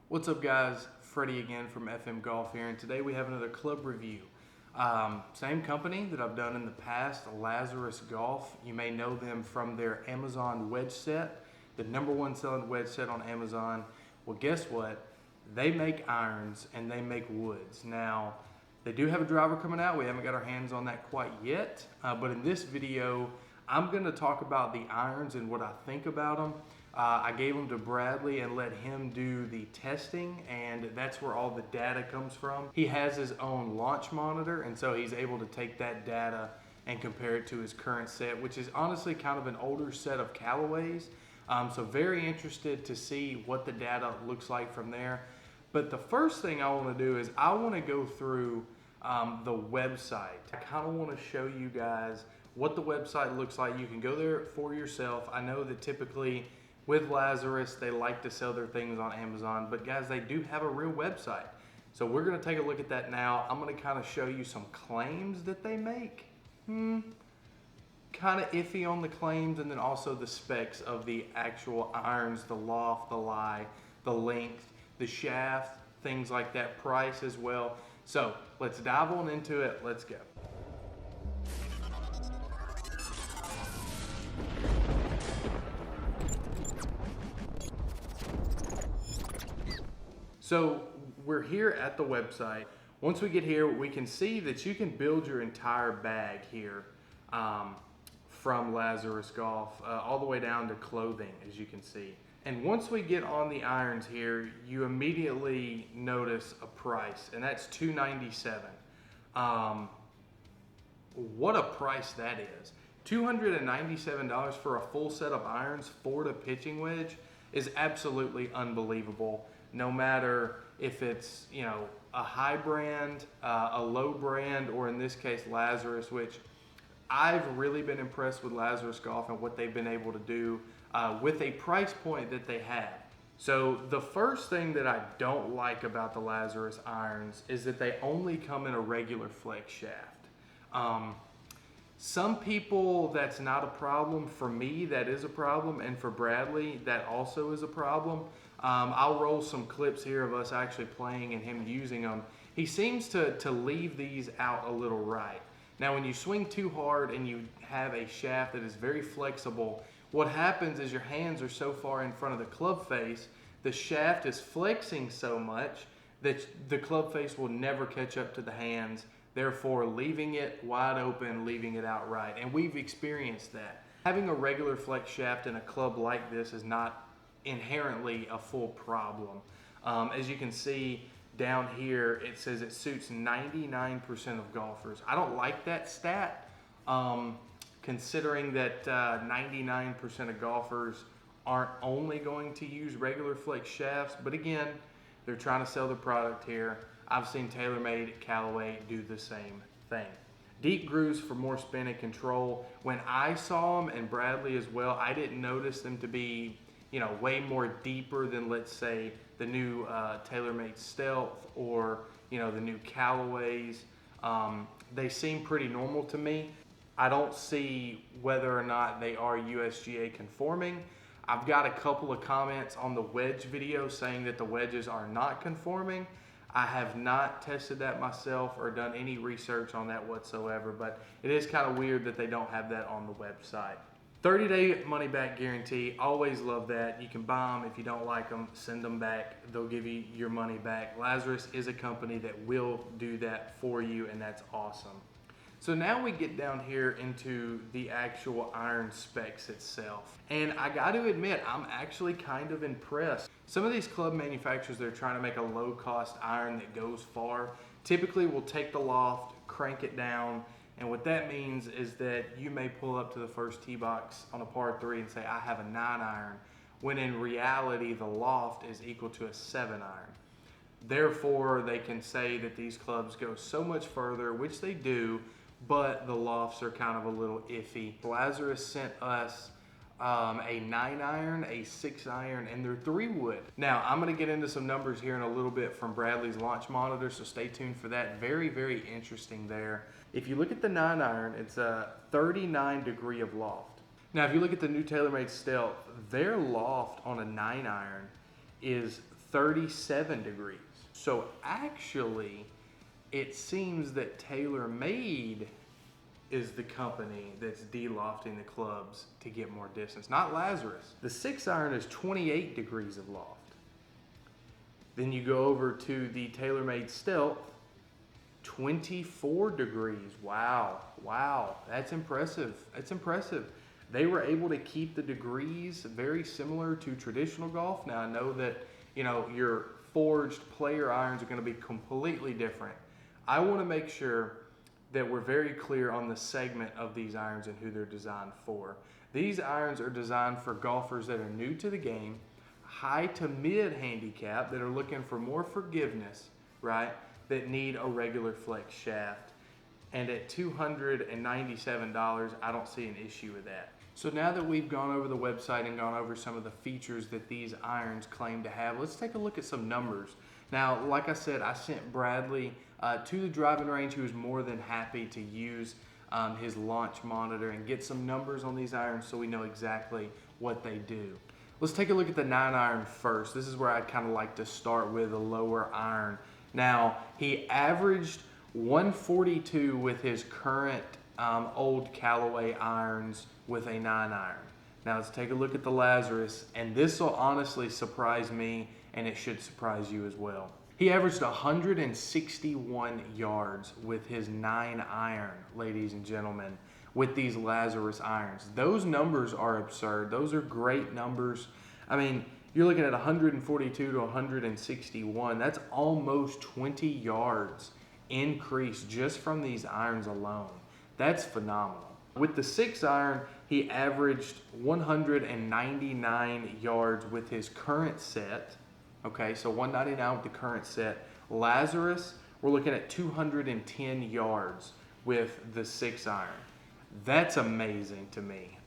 What's up guys, Freddie again from FM Golf here, and today we have another club review. Same company that I've done in the past, Lazrus Golf. You may know them from their Amazon wedge set, the #1 selling wedge set on Amazon. Well, guess what? They make irons and they make woods. Now, they do have a driver coming out. We haven't got our hands on that quite yet, but in this video, I'm going to talk about the irons and what I think about them. I gave them to Bradley and let him do the testing, and that's where all the data comes from. He has his own launch monitor, and so he's able to take that data and compare it to his current set, which is honestly kind of an older set of Callaways. So very interested to see what the data looks like from there. But the first thing I want to do is I want to go through the website. I kind of want to show you guys what the website looks like. You can go there for yourself. I know that typically with Lazrus, they like to sell their things on Amazon, but guys, they do have a real website. So we're gonna take a look at that now. I'm gonna kind of show you some claims that they make. Kind of iffy on the claims, and then also the specs of the actual irons, the loft, the lie, the length, the shaft, things like that, price as well. So let's dive on into it, let's go. So we're here at the website. Once we get here, we can see that you can build your entire bag here from Lazrus Golf, all the way down to clothing, as you can see. And once we get on the irons here, you immediately notice a price, and that's $297. What a price that is. $297 for a full set of irons, Florida pitching wedge, is absolutely unbelievable. No matter if it's, you know, a high brand, a low brand, or in this case Lazrus, which I've really been impressed with Lazrus Golf and what they've been able to do with a price point that they have. So the first thing that I don't like about the Lazrus irons is that they only come in a regular flex shaft. Some people, that's not a problem. For me, that is a problem, and for Bradley, that also is a problem. I'll roll some clips here of us actually playing and him using them. He seems to leave these out a little right. Now, when you swing too hard and you have a shaft that is very flexible, what happens is your hands are so far in front of the club face, the shaft is flexing so much that the club face will never catch up to the hands, therefore leaving it wide open, leaving it out right. And we've experienced that. Having a regular flex shaft in a club like this is not inherently a full problem. As you can see down here, it says it suits 99% of golfers. I don't like that stat, considering that 99% of golfers aren't only going to use regular flex shafts, but again, they're trying to sell the product here. I've seen TaylorMade, Callaway do the same thing. Deep grooves for more spin and control. When I saw them, and Bradley as well, I didn't notice them to be, you know, way more deeper than, let's say, the new TaylorMade Stealth or, you know, the new Callaways. They seem pretty normal to me. I don't see whether or not they are USGA conforming. I've got a couple of comments on the wedge video saying that the wedges are not conforming. I have not tested that myself or done any research on that whatsoever, but it is kind of weird that they don't have that on the website. 30-day money-back guarantee, always love that. You can buy them. If you don't like them, send them back. They'll give you your money back. Lazrus is a company that will do that for you, and that's awesome. So now we get down here into the actual iron specs itself. And I got to admit, I'm actually kind of impressed. Some of these club manufacturers that are trying to make a low-cost iron that goes far typically will take the loft, crank it down, and what that means is that you may pull up to the first tee box on a par 3 and say, I have a 9-iron, when in reality the loft is equal to a 7-iron. Therefore, they can say that these clubs go so much further, which they do, but the lofts are kind of a little iffy. Lazrus sent us a 9-iron, a 6-iron, and they're 3-wood. Now, I'm gonna get into some numbers here in a little bit from Bradley's launch monitor, so stay tuned for that. Very, very interesting there. If you look at the 9-iron, it's a 39 degree of loft. Now, if you look at the new TaylorMade Stealth, their loft on a 9-iron is 37 degrees. So actually, it seems that TaylorMade is the company that's de-lofting the clubs to get more distance, not Lazrus. The 6-iron is 28 degrees of loft. Then you go over to the TaylorMade Stealth, 24 degrees. Wow, that's impressive. That's impressive. They were able to keep the degrees very similar to traditional golf. Now I know that, you know, your forged player irons are going to be completely different. I want to make sure that we're very clear on the segment of these irons and who they're designed for. These irons are designed for golfers that are new to the game, high to mid handicap, that are looking for more forgiveness, right? That need a regular flex shaft. And at $297, I don't see an issue with that. So now that we've gone over the website and gone over some of the features that these irons claim to have, let's take a look at some numbers. Now, like I said, I sent Bradley to the driving range. He was more than happy to use his launch monitor and get some numbers on these irons so we know exactly what they do. Let's take a look at the 9-iron first. This is where I kind of like to start with a lower iron. Now, he averaged 142 with his current old Callaway irons with a 9-iron. Now let's take a look at the Lazrus, and this will honestly surprise me, and it should surprise you as well. He averaged 161 yards with his 9-iron, ladies and gentlemen, with these Lazrus irons. Those numbers are absurd. Those are great numbers. I mean, you're looking at 142 to 161. That's almost 20 yards increase just from these irons alone. That's phenomenal. With the 6-iron, he averaged 199 yards with his current set. Okay, so 199 with the current set. Lazrus, we're looking at 210 yards with the 6-iron. That's amazing to me.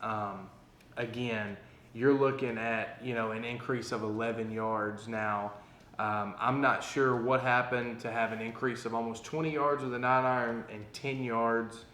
Again, you're looking at, you know, an increase of 11 yards now. I'm not sure what happened to have an increase of almost 20 yards with the 9-iron and 10 yards,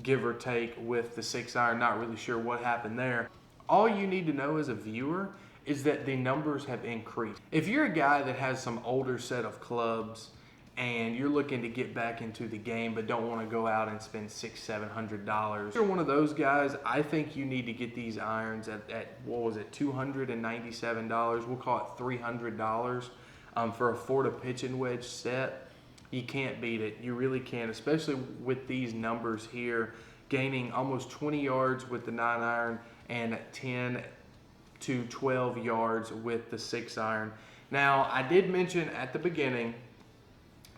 give or take, with the 6-iron. Not really sure what happened there. All you need to know as a viewer is that the numbers have increased. If you're a guy that has some older set of clubs and you're looking to get back into the game but don't want to go out and spend $600-700, if you're one of those guys, I think you need to get these irons at what was it, $297. We'll call it $300 for a 4 to pitch and wedge set. You can't beat it. You really can't, especially with these numbers here, gaining almost 20 yards with the 9-iron and 10 to 12 yards with the 6-iron. Now, I did mention at the beginning,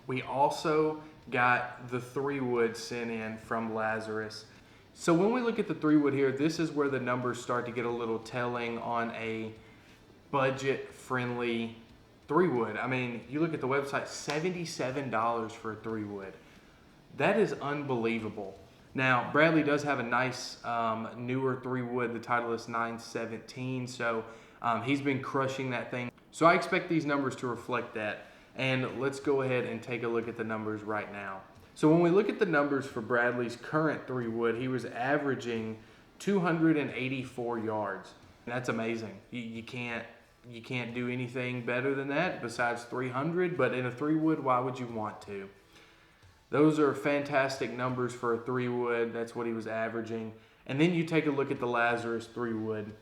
we also got the 3-wood sent in from Lazrus. So when we look at the 3-wood here, this is where the numbers start to get a little telling on a budget-friendly 3-wood. I mean, you look at the website, $77 for a 3-wood. That is unbelievable. Now, Bradley does have a nice newer 3-wood, the Titleist 917, so he's been crushing that thing. So I expect these numbers to reflect that. And let's go ahead and take a look at the numbers right now. So when we look at the numbers for Bradley's current 3-wood, he was averaging 284 yards. That's amazing. You can't do anything better than that besides 300, but in a 3-wood, why would you want to? Those are fantastic numbers for a 3-wood. That's what he was averaging. And then you take a look at the Lazrus 3-wood.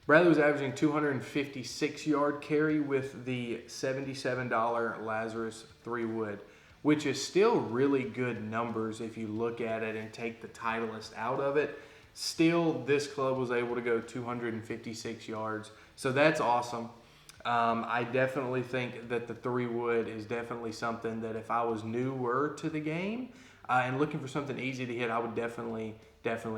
Bradley was averaging 256 yard carry with the $77 Lazrus 3-wood, which is still really good numbers if you look at it and take the Titleist out of it. Still, this club was able to go 256 yards. So that's awesome. I definitely think that the 3-wood is definitely something that if I was newer to the game and looking for something easy to hit, I would definitely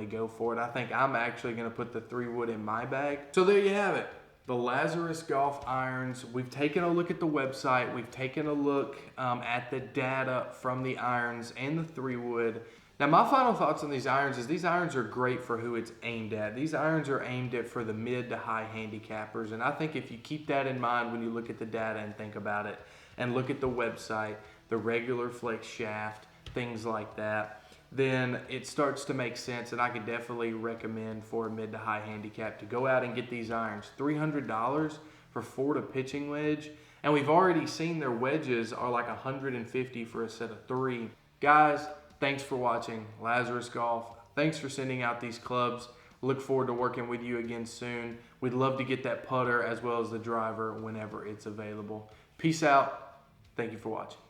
go for it. I think I'm actually going to put the 3-wood in my bag. So there you have it. The Lazrus golf irons. We've taken a look at the website. We've taken a look at the data from the irons and the 3-wood. Now, my final thoughts on these irons is these irons are great for who it's aimed at. These irons are aimed at for the mid to high handicappers, and I think if you keep that in mind when you look at the data and think about it, and look at the website, the regular flex shaft, things like that, then it starts to make sense, and I could definitely recommend for a mid to high handicap to go out and get these irons. $300 for Florida pitching wedge. And we've already seen their wedges are like $150 for a set of 3. Guys, thanks for watching Lazrus Golf. Thanks for sending out these clubs. Look forward to working with you again soon. We'd love to get that putter as well as the driver whenever it's available. Peace out. Thank you for watching.